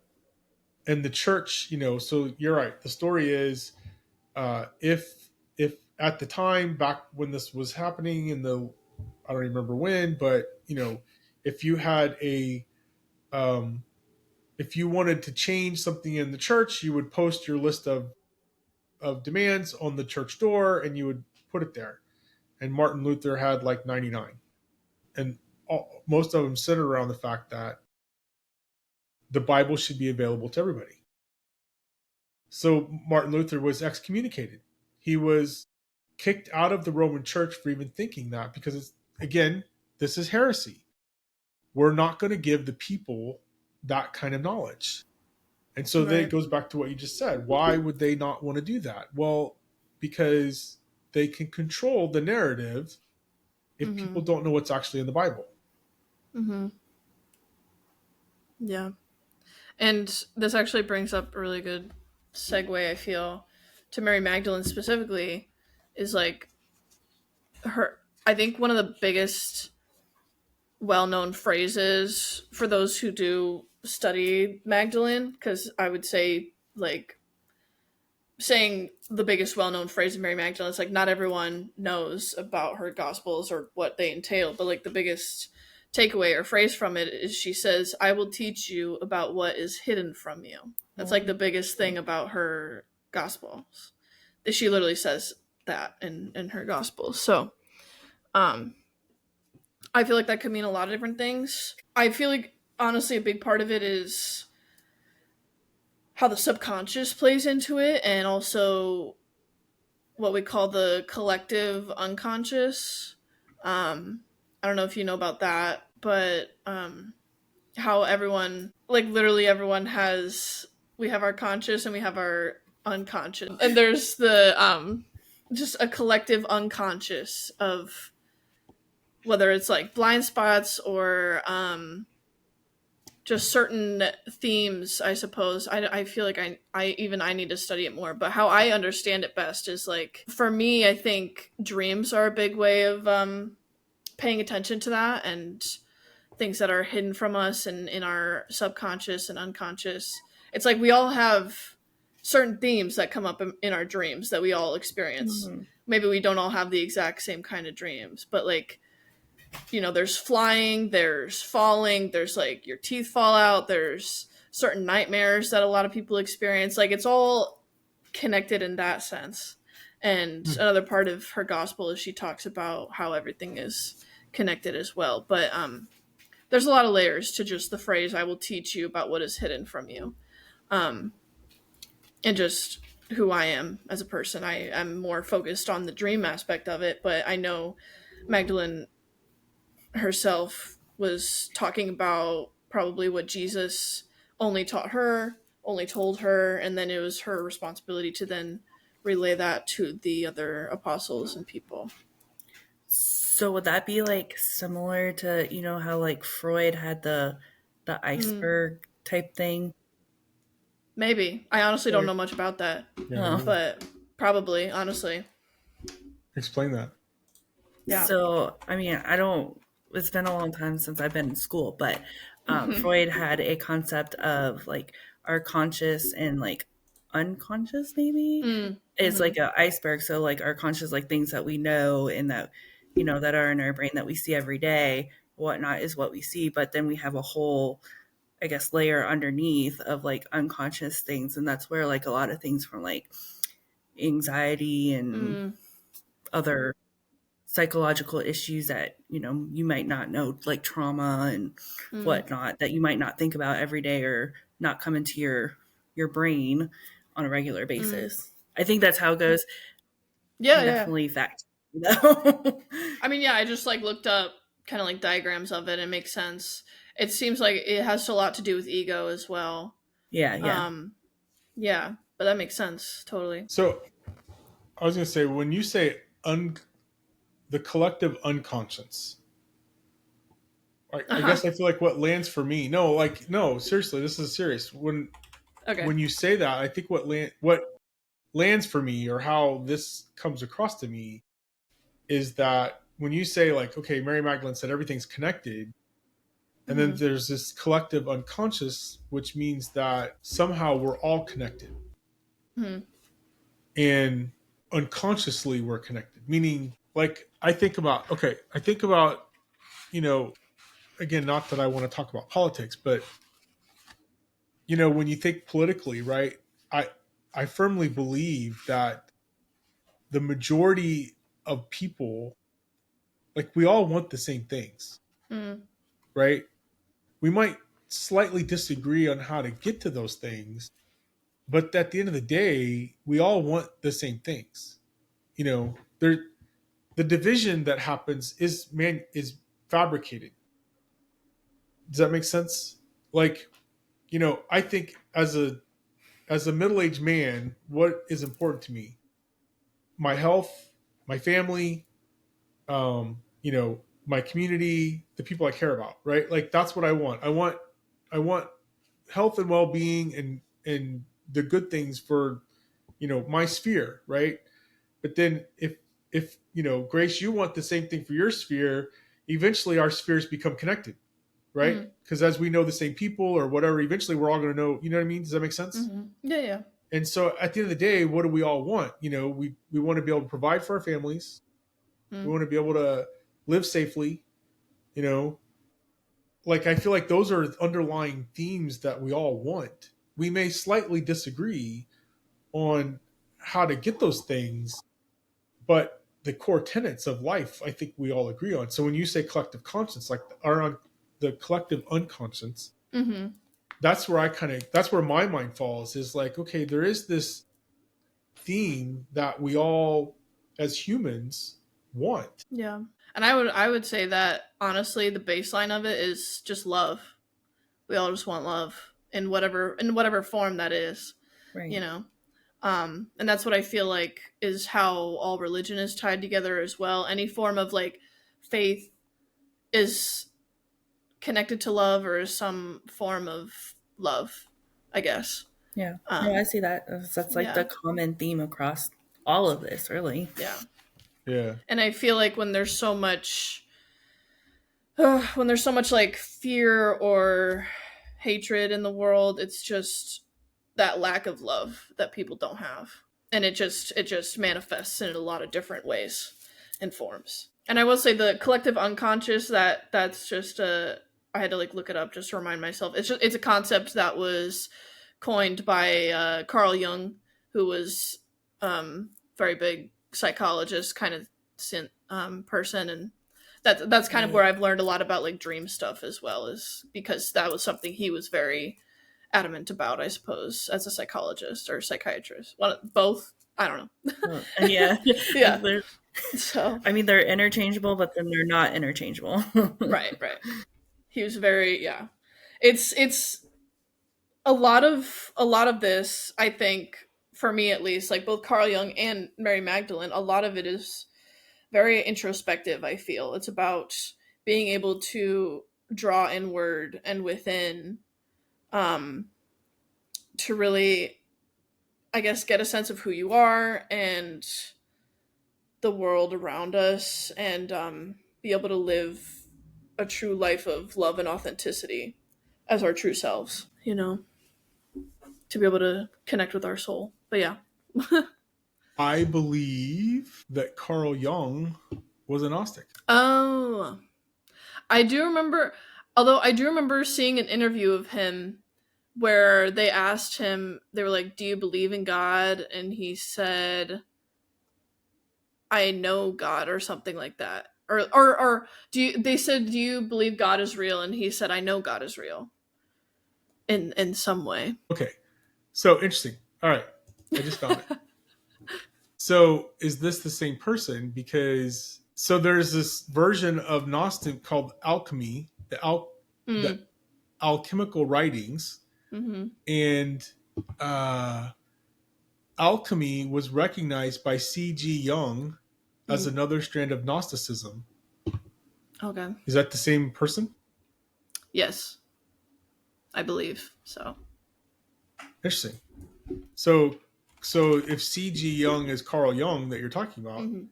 And the church, so you're right. The story is, if at the time back when this was happening in the, I don't remember when, but if you had um, if you wanted to change something in the church, you would post your list of demands on the church door and you would put it there. And Martin Luther had like 99, and most of them centered around the fact that the Bible should be available to everybody. So Martin Luther was excommunicated. He was kicked out of the Roman Church for even thinking that, because again, this is heresy. We're not going to give the people that kind of knowledge. And so then it goes back to what you just said. Why would they not want to do that? Well, because they can control the narrative if people don't know what's actually in the Bible. Mm-hmm. Yeah. And this actually brings up a really good segue, I feel, to Mary Magdalene specifically, is like I think one of the biggest well-known phrases for those who do study Magdalene, because I would say, like, saying the biggest well-known phrase of Mary Magdalene is like, not everyone knows about her gospels or what they entail, but like the biggest takeaway or phrase from it is she says, I will teach you about what is hidden from you. That's like the biggest thing about her gospels. She literally says that in her gospels. So I feel like that could mean a lot of different things. I feel like honestly a big part of it is how the subconscious plays into it, and also what we call the collective unconscious. I don't know if you know about that, but how everyone, like literally everyone we have our conscious and we have our unconscious. And there's the just a collective unconscious of whether it's like blind spots or just certain themes, I suppose. I feel like I need to study it more, but how I understand it best is like, for me, I think dreams are a big way of paying attention to that, and things that are hidden from us and in our subconscious and unconscious. It's like we all have certain themes that come up in our dreams that we all experience. Mm-hmm. Maybe we don't all have the exact same kind of dreams, but like, there's flying, there's falling, there's like your teeth fall out, there's certain nightmares that a lot of people experience. Like, it's all connected in that sense. And another part of her gospel is she talks about how everything is connected as well. But there's a lot of layers to just the phrase, I will teach you about what is hidden from you. And just who I am as a person. I'm more focused on the dream aspect of it, but I know Magdalene herself was talking about probably what Jesus only taught her, only told her, and then it was her responsibility to then relay that to the other apostles and people. So would that be like similar to, how like Freud had the iceberg type thing? Maybe. I honestly don't know much about that. Yeah. But probably, honestly. Explain that. Yeah. So, I mean, it's been a long time since I've been in school, but Freud had a concept of like our conscious and like unconscious, maybe. It's like an iceberg. So like our conscious, like things that we know and that, that are in our brain that we see every day, whatnot is what we see. But then we have a whole, I guess, layer underneath of like unconscious things. And that's where like a lot of things from like, anxiety and Mm, other psychological issues that you might not know, like trauma and mm, whatnot, that you might not think about every day or not come into your brain on a regular mm. basis. I think that's how it goes. Yeah, Can yeah. definitely fact. No. I mean, yeah, I just like looked up kind of like diagrams of it. And it makes sense. It seems like it has a lot to do with ego as well. Yeah, yeah. Um, yeah, but that makes sense totally. So I was going to say, when you say the collective unconscious, Uh I huh. guess I feel like what lands for me. No, like no, seriously, this is serious. Okay. When you say that, I think what lands for me, or how this comes across to me, is that when you say like, okay, Mary Magdalene said everything's connected, and then Mm-hmm. there's this collective unconscious, which means that somehow we're all connected, Mm-hmm. and unconsciously we're connected. Meaning, like I think about you know, again, not that I want to talk about politics, but when you think politically, right? I I firmly believe that the majority of people, like, we all want the same things, Mm-hmm. right? We might slightly disagree on how to get to those things, but at the end of the day, we all want the same things. There the division that happens is fabricated. Does that make sense? Like, I think as a middle-aged man, what is important to me? My health, my family, my community, the people I care about, right? Like, that's what I want. I want health and well-being, and the good things for my sphere, right? But then if Grace, you want the same thing for your sphere, eventually our spheres become connected, right? Mm-hmm. Because as we know the same people or whatever, eventually we're all going to know. You know what I mean? Does that make sense? Mm-hmm. Yeah, yeah. And so at the end of the day, what do we all want? We want to be able to provide for our families. We Mm-hmm. want to be able to live safely. You know, like, I feel like those are underlying themes that we all want. We may slightly disagree on how to get those things, but the core tenets of life, I think we all agree on. So when you say collective conscience, like the collective unconscious, Mm-hmm. that's where my mind falls. Is like, okay, there is this theme that we all, as humans, want. Yeah. And I would say that honestly the baseline of it is just love. We all just want love in whatever form that is, you Right. know. And that's what I feel like is how all religion is tied together as well. Any form of like faith is connected to love or is some form of love, I guess. Yeah. No, I Um see that. That's like yeah. the common theme across all of this, really. Yeah. Yeah. And I feel like when there's so much like fear or hatred in the world, it's just that lack of love that people don't have, and it just manifests in a lot of different ways and forms. And I will say the collective unconscious, that's just a I had to like look it up just to remind myself. It's a concept that was coined by Carl Jung, who was very big psychologist kind of person, and that's kind of where Right. I've learned a lot about like dream stuff as well, is because that was something he was very adamant about, I suppose, as a psychologist or psychiatrist. One, both. I don't Well, and yeah, know. Yeah. they're, So I mean, they're interchangeable, but then they're not interchangeable. right, right. He was very yeah. It's a lot of this. I think for me at least, like both Carl Jung and Mary Magdalene, a lot of it is very introspective. I feel it's about being able to draw inward and within, um, to really, I guess, get a sense of who you are and the world around us, and be able to live a true life of love and authenticity as our true selves, to be able to connect with our soul. But yeah. I believe that Carl Jung was a Gnostic. Oh, I do remember, although I do remember seeing an interview of him where they asked him, they were like, "Do you believe in God?" And he said, "I know God," or something like that. Or they said, "Do you believe God is real?" And he said, "I know God is real." In some way. Okay. So interesting. All right. I just found it. So is this the same person? Because so there's this version of Gnostic called alchemy, the Mm. alchemical writings, Mm-hmm. and uh, alchemy was recognized by C.G. Jung as Mm. another strand of Gnosticism. Okay. Is that the same person? Yes, I believe so. Interesting. So if C.G. Jung is Carl Jung that you're talking about, Mm-hmm.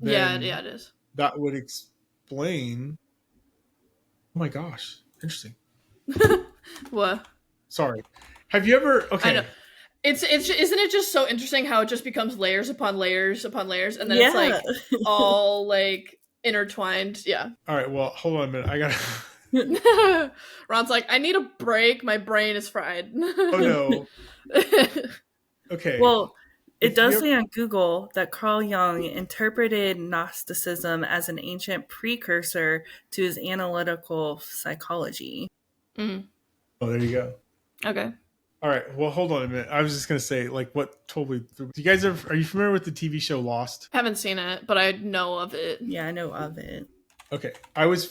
Yeah, then it is. that would explain. Oh my gosh, interesting. What? Sorry. Have you ever? I know. Okay. It's isn't it just so interesting how it just becomes layers upon layers upon layers, and then it's Yeah. like all like intertwined. Yeah. All right. Well, hold on a minute. I gotta. Ron's like, I need a break. My brain is fried. Oh no. Okay. Well, it If you does ever, say on Google that Carl Jung interpreted Gnosticism as an ancient precursor to his analytical psychology. Mm, oh, there you go. okay. All right. Well, hold on a minute. I was just gonna say, like, what totally. Do you guys ever? Are you familiar with the TV show Lost? Haven't seen it, but I know of it. Yeah, I know of it. Okay. I was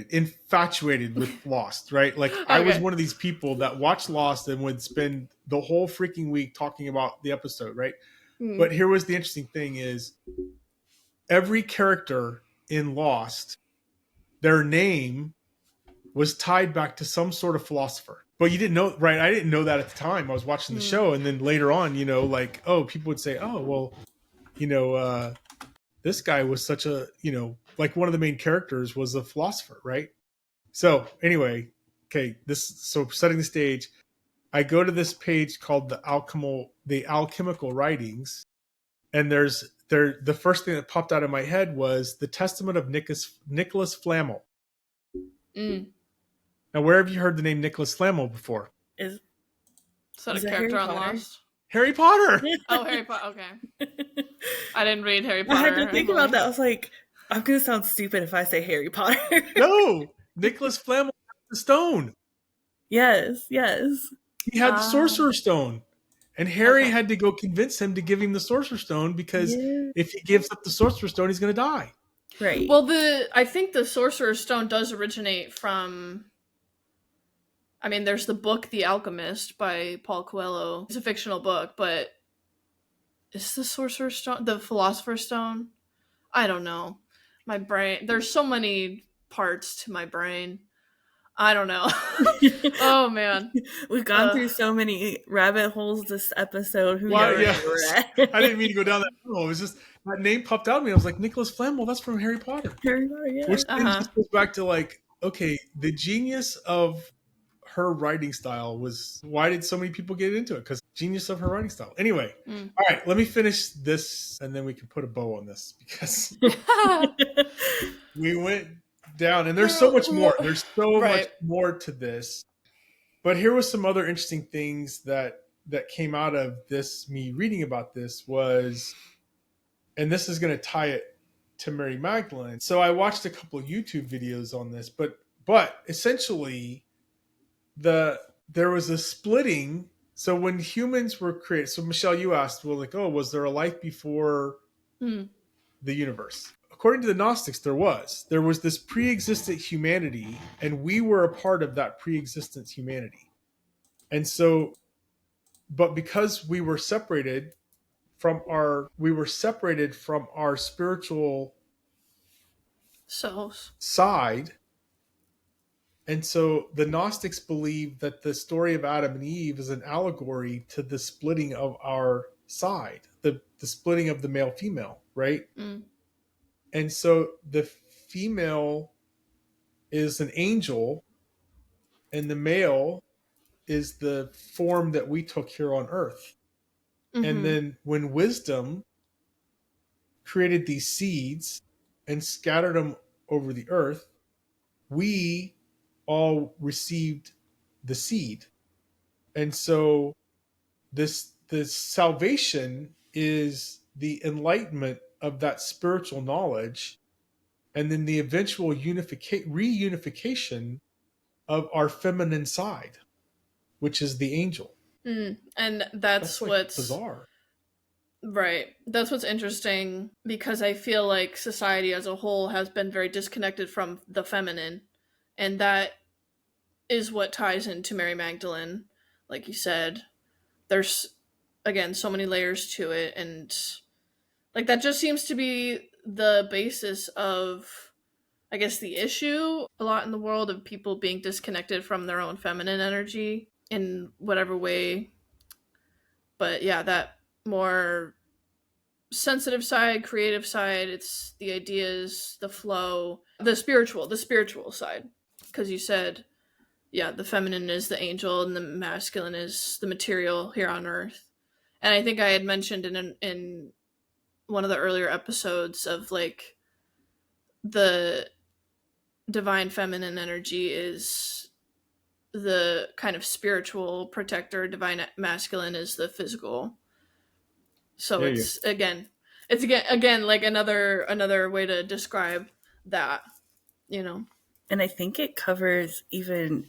infatuated with Lost. Right. Like, I was Okay. one of these people that watched Lost and would spend the whole freaking week talking about the episode. Right. Mm, But here was the interesting thing: is every character in Lost, their name was tied back to some sort of philosopher. But you didn't know, right? I didn't know that at the time. I was watching the mm, show, and then later on, like, oh, people would say, oh, well, you know, this guy was such a, like one of the main characters was a philosopher, right? So anyway, okay, so setting the stage, I go to this page called the alchemical writings, and the first thing that popped out of my head was the Testament of Nicholas Flamel. mm. Now, where have you heard the name Nicholas Flamel before? Is Is that a is it character Harry on Potter? Lost? Harry Potter. Oh, Harry Potter. Okay. I didn't read Harry I had Potter. to think about that. I was like, I'm gonna sound stupid if I say Harry Potter. No, Nicholas Flamel had the stone. Yes. He had the Sorcerer's Stone, and Harry Okay. had to go convince him to give him the Sorcerer's Stone because Yeah. if he gives up the Sorcerer's Stone, he's going to die. Right. Well, I think the Sorcerer's Stone does originate from. I mean, there's the book The Alchemist by Paul Coelho. It's a fictional book, but is the Sorcerer's Stone the Philosopher's Stone? I don't know. My brain. There's so many parts to my brain. I don't know. Oh man. We've gone through so many rabbit holes this episode. Who Well, knows yeah, where we're at? I didn't mean to go down that road. It was just that name popped out at me. I was like, Nicholas Flamel, that's from Harry Potter. Harry Potter, yeah. Which then Uh-huh. just goes back to like, okay, the genius of her writing style was why did so many people get into it? Because genius of her writing style. Anyway, Mm. all right, let me finish this and then we can put a bow on this because we went down and there's so much more. There's so Right. much more to this. But here was some other interesting things that came out of this, me reading about this was, and this is going to tie it to Mary Magdalene. So I watched a couple of YouTube videos on this, but essentially there was a splitting. So when humans were created, so Michelle, you asked, well, like, oh, was there a life before Mm. the universe? According to the Gnostics, there was this pre-existent humanity, and we were a part of that pre-existent humanity. And so, but because we were separated from our spiritual Souls. side. And so the Gnostics believe that the story of Adam and Eve is an allegory to the splitting of our side, the splitting of the male female, right? Mm. And so the female is an angel and the male is the form that we took here on earth. Mm-hmm. And then when wisdom created these seeds and scattered them over the earth, we all received the seed. And so this salvation is the enlightenment of that spiritual knowledge, and then the eventual reunification of our feminine side, which is the angel. And That's that's like what's bizarre. right. That's what's interesting, because I feel like society as a whole has been very disconnected from the feminine, and that is what ties into Mary Magdalene. Like you said, there's again so many layers to it, and like that just seems to be the basis of, I guess, the issue a lot in the world, of people being disconnected from their own feminine energy in whatever way. But yeah, that more sensitive side, creative side, it's the ideas, the flow, the spiritual side. Because you said, yeah, the feminine is the angel and the masculine is the material here on earth. And I think I had mentioned in one of the earlier episodes of like the divine feminine energy is the kind of spiritual protector, divine masculine is the physical. So Yeah, yeah. it's again like another way to describe that, you know. And I think it covers an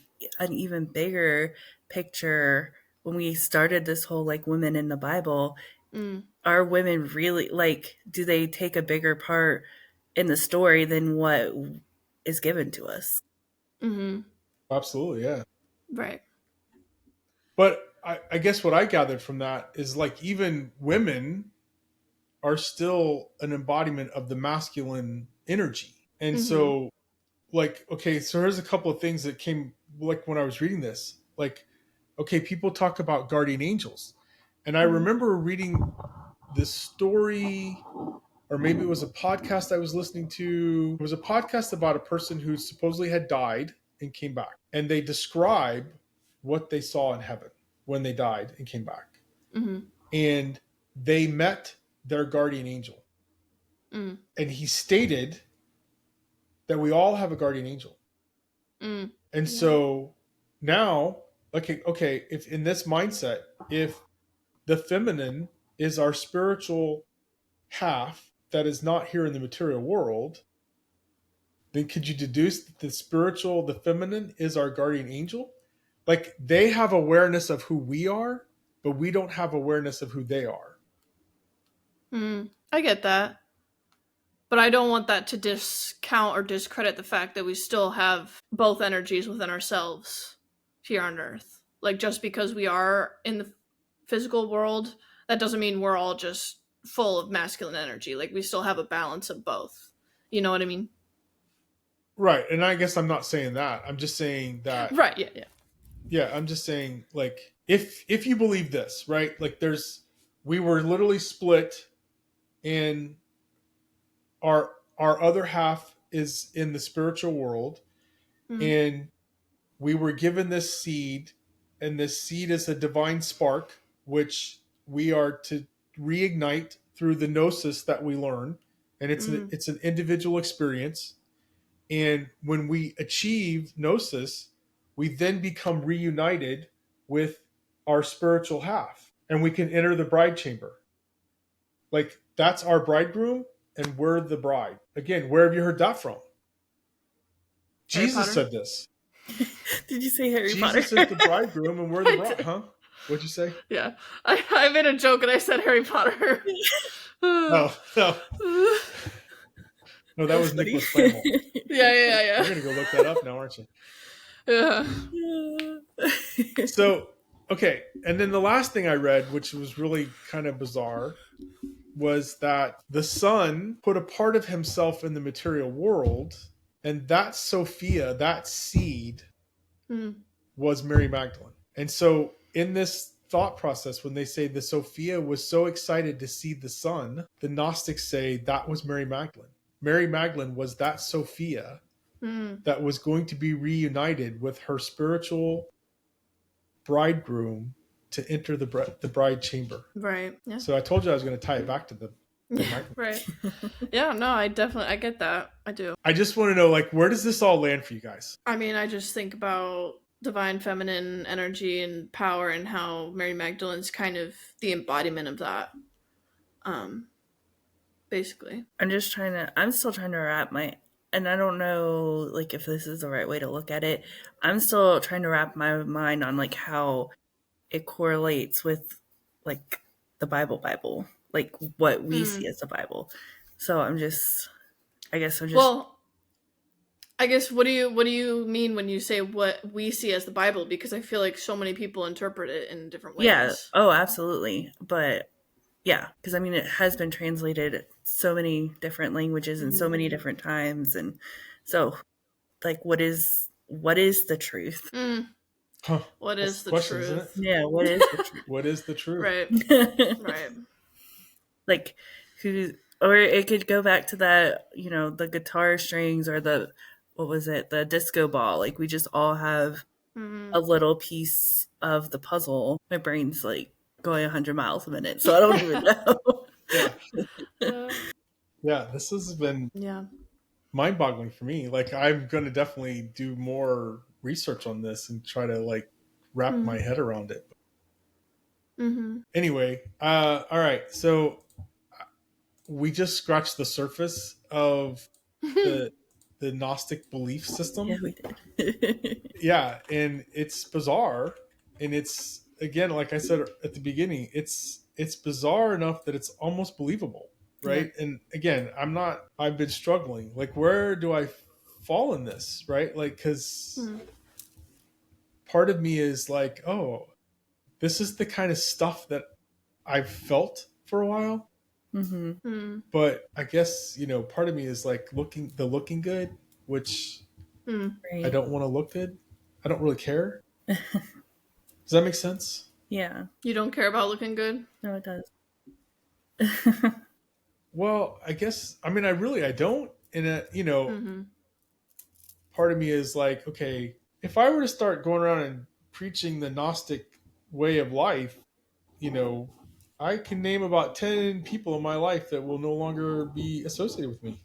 even bigger picture. When we started this whole like women in the Bible, are women really, like, do they take a bigger part in the story than what is given to us? Mm-hmm. Absolutely, yeah. Right. But I guess what I gathered from that is like even women are still an embodiment of the masculine energy. And so, like, okay, so here's a couple of things that came like when I was reading this. Like, okay, people talk about guardian angels. And I remember reading this story, or maybe it was a podcast I was listening to. It was a podcast about a person who supposedly had died and came back. And they describe what they saw in heaven when they died and came back. And they met their guardian angel. And he stated that we all have a guardian angel. And so now, okay, if in this mindset, if the feminine is our spiritual half that is not here in the material world, then could you deduce that the feminine is our guardian angel? Like they have awareness of who we are, but we don't have awareness of who they are. I get that. But I don't want that to discount or discredit the fact that we still have both energies within ourselves here on Earth. Like, just because we are in the physical world, that doesn't mean we're all just full of masculine energy. Like, we still have a balance of both. You know what I mean? Right. And I guess I'm not saying that. I'm just saying that. Right. Yeah. Yeah. Yeah. I'm just saying, like, if you believe this, right? Like, we were literally split, and our other half is in the spiritual world, and we were given this seed, and this seed is a divine spark which we are to reignite through the gnosis that we learn, and it's an individual experience. And when we achieve gnosis, we then become reunited with our spiritual half, and we can enter the bride chamber. Like that's our bridegroom, and we're the bride. Again, where have you heard that from? Harry Jesus Potter? said this. Did you say Harry Potter? Jesus is the bridegroom, and we're the bride. Huh? What'd you say? Yeah. I made a joke and I said Harry Potter. Oh, no. No, that was funny. Nicholas Flamel. Yeah. You're going to go look that up now, aren't you? Yeah. So, okay. And then the last thing I read, which was really kind of bizarre, was that the Son put a part of himself in the material world, and that Sophia, that seed, was Mary Magdalene. And so in this thought process, when they say the Sophia was so excited to see the Son, the Gnostics say that was Mary Magdalene. Mary Magdalene was that Sophia that was going to be reunited with her spiritual bridegroom to enter the bride chamber. Right. Yeah. So I told you I was going to tie it back to the right. Yeah, no, I get that. I do. I just want to know, like, where does this all land for you guys? I mean, I just think about divine feminine energy and power, and how Mary Magdalene's kind of the embodiment of that. Um, Basically. I'm still trying to wrap my, and I don't know like if this is the right way to look at it. I'm still trying to wrap my mind on like how it correlates with like the Bible, like what we see as the Bible. So I guess I'm just, Well, I guess what do you mean when you say what we see as the Bible? Because I feel like so many people interpret it in different yeah, ways. oh, absolutely. But yeah, because I mean, it has been translated so many different languages and so many different times. And so, like, what is the truth? Mm. Huh. What That's is the the question, isn't it? truth? Yeah, what is the What is the truth? Right. truth? Right. Like, who, or it could go back to that, the guitar strings or what was it, the disco ball. Like, we just all have Mm-hmm. a little piece of the puzzle. My brain's like going 100 miles a minute, so I don't even know. Yeah. Yeah, this has been Yeah. mind-boggling for me. Like, I'm going to definitely do more research on this and try to like wrap my head around it. Mm-hmm. Anyway, all right. So we just scratched the surface of the the Gnostic belief Yeah, system. we did. Yeah, and it's bizarre, and it's again, like I said at the beginning, it's bizarre enough that it's almost believable, right? Yeah. And again, I've been struggling. Like, where do I fall in this, right? Like, because part of me is like, oh, this is the kind of stuff that I've felt for a while. Mm-hmm. Mm-hmm. But I guess, part of me is like looking good, which I Right. don't want to look good. I don't really care. Does that make sense? Yeah. You don't care about looking good? No, it does. Well, I guess, I don't. And Mm-hmm. part of me is like, okay, if I were to start going around and preaching the Gnostic way of life, you know, I can name about 10 people in my life that will no longer be associated with me.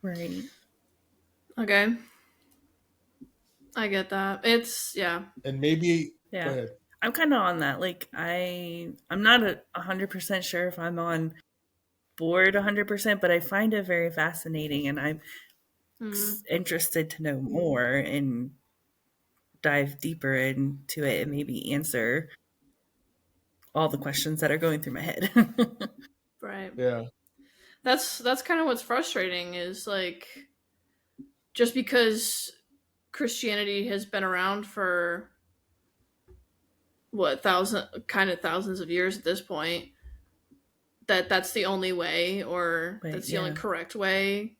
Right. Okay. I get that. It's, yeah. And maybe, go Yeah. ahead. I'm kind of on that. Like, I'm not 100% sure if I'm on board 100%, but I find it very fascinating, and I'm Mm-hmm. interested to know more and dive deeper into it and maybe answer all the questions that are going through my head. Right. Yeah. That's kind of what's frustrating is like just because Christianity has been around for what thousands of years at this point, that's the only way, or But that's the only yeah. correct way.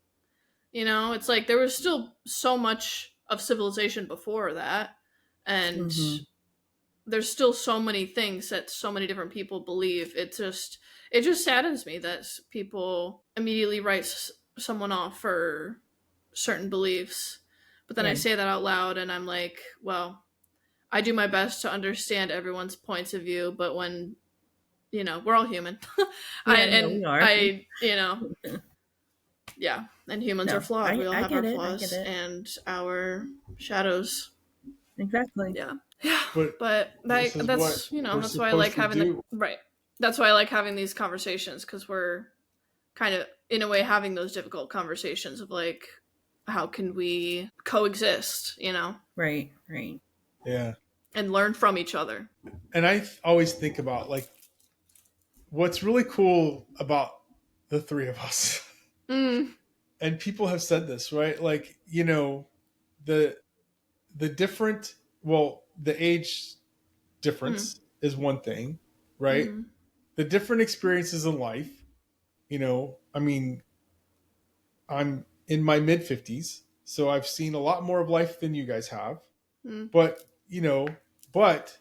It's like there was still so much of civilization before that, and Mm-hmm. there's still so many things that so many different people believe. It just saddens me that people immediately write someone off for certain beliefs. But then I Yeah. say that out loud and I'm like, well, I do my best to understand everyone's points of view, but when we're all human. Yeah, no, we are. Yeah, and humans are No, flawed. We all I have get our it. I get flaws it. and our shadows. Exactly. Yeah. Yeah. But But this is what that's we're that's why I like supposed to having the do. right. That's why I like having these conversations, because we're kind of in a way having those difficult conversations of like, how can we coexist, Right. Right. Yeah. and learn from each other. And I always think about like what's really cool about the three of us. Mm. And people have said this, right? Like, the different, well, the age Mm. difference is one thing, right? Mm-hmm. The different experiences in life, I mean, I'm in my mid 50s, so I've seen a lot more of life than you guys have. Mm. But, but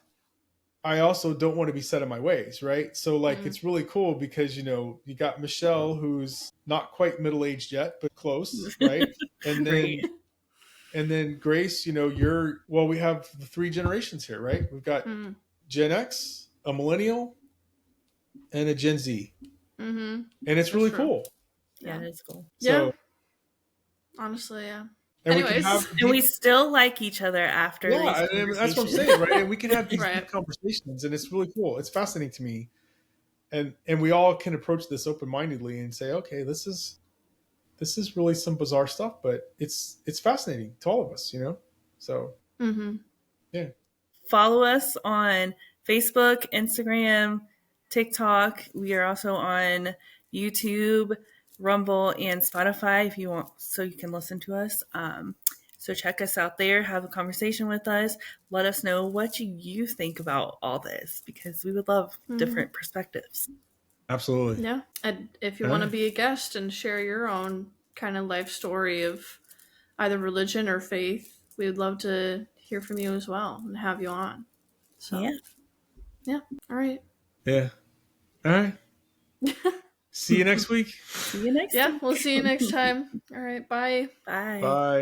I also don't want to be set in my ways, right? So like Mm. it's really cool because you got Michelle who's not quite middle aged yet, but close, right? And Right. then Grace, we have the three generations here, right? We've got Mm. Gen X, a millennial, and a Gen Z. Mm-hmm. And it's That's really true. cool. Yeah, Yeah. it is cool. Yeah. So Honestly, yeah. and we can have Anyways, And we still like each other after these and that's what I'm conversations. saying, right? And we can have these Right. deep conversations, and it's really cool. It's fascinating to me, and we all can approach this open mindedly and say, okay, this is really some bizarre stuff, but it's fascinating to all of us, you know. So yeah, Follow us on Facebook, Instagram, TikTok. We are also on YouTube, Rumble, and Spotify if you want, so you can listen to us. So check us out there, have a conversation with us. Let us know what you think about all this, because we would love different perspectives. absolutely. yeah. And if you All want to right. be a guest and share your own kind of life story of either religion or faith, we would love to hear from you as well and have you on. So, yeah. All right. Yeah. All right. See you next week. See you next Yeah, week. we'll see you next time. All right. Bye. Bye. Bye.